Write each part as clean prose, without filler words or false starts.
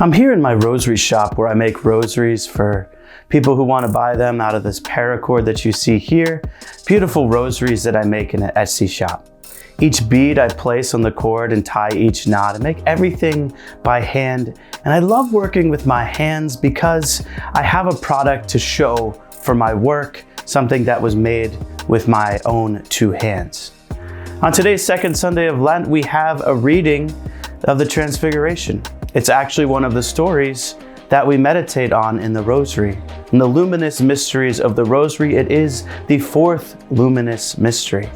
I'm here in my rosary shop where I make rosaries for people who want to buy them out of this paracord that you see here. Beautiful rosaries that I make in an Etsy shop. Each bead I place on the cord and tie each knot and make everything by hand. And I love working with my hands because I have a product to show for my work, something that was made with my own two hands. On today's second Sunday of Lent, we have a reading of the Transfiguration. It's actually one of the stories that we meditate on in the Rosary. In the luminous mysteries of the Rosary, it is the fourth luminous mystery.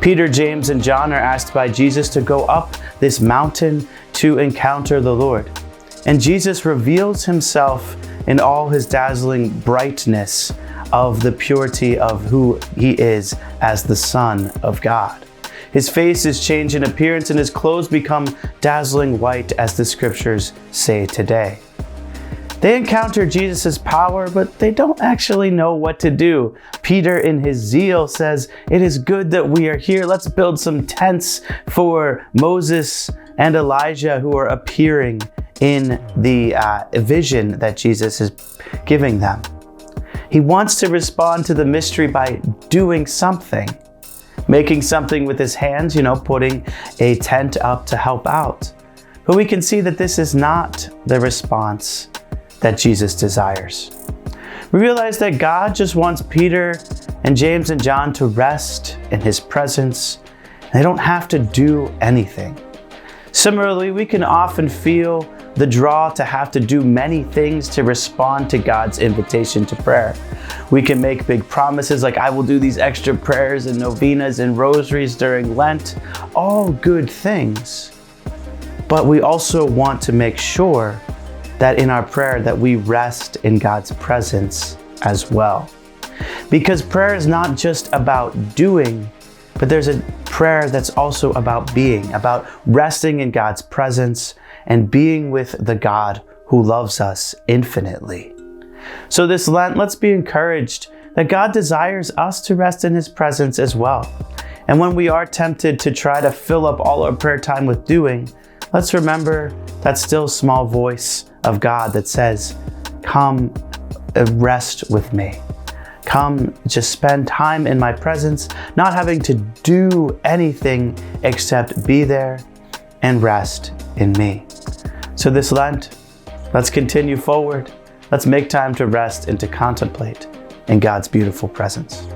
Peter, James, and John are asked by Jesus to go up this mountain to encounter the Lord. And Jesus reveals himself in all his dazzling brightness of the purity of who he is as the Son of God. His face is changed in appearance and his clothes become dazzling white, as the scriptures say today. They encounter Jesus' power, but they don't actually know what to do. Peter, in his zeal, says, "It is good that we are here. Let's build some tents for Moses and Elijah who are appearing in the vision that Jesus is giving them." He wants to respond to the mystery by doing something. Making something with his hands, putting a tent up to help out. But we can see that this is not the response that Jesus desires. We realize that God just wants Peter and James and John to rest in his presence. They don't have to do anything. Similarly, we can often feel the draw to have to do many things to respond to God's invitation to prayer. We can make big promises like, I will do these extra prayers and novenas and rosaries during Lent, all good things. But we also want to make sure that in our prayer that we rest in God's presence as well. Because prayer is not just about doing, but there's a prayer that's also about being, about resting in God's presence and being with the God who loves us infinitely. So this Lent, let's be encouraged that God desires us to rest in his presence as well. And when we are tempted to try to fill up all our prayer time with doing, let's remember that still small voice of God that says, "Come rest with me. Come just spend time in my presence, not having to do anything except be there and rest in me." So this Lent, let's continue forward. Let's make time to rest and to contemplate in God's beautiful presence.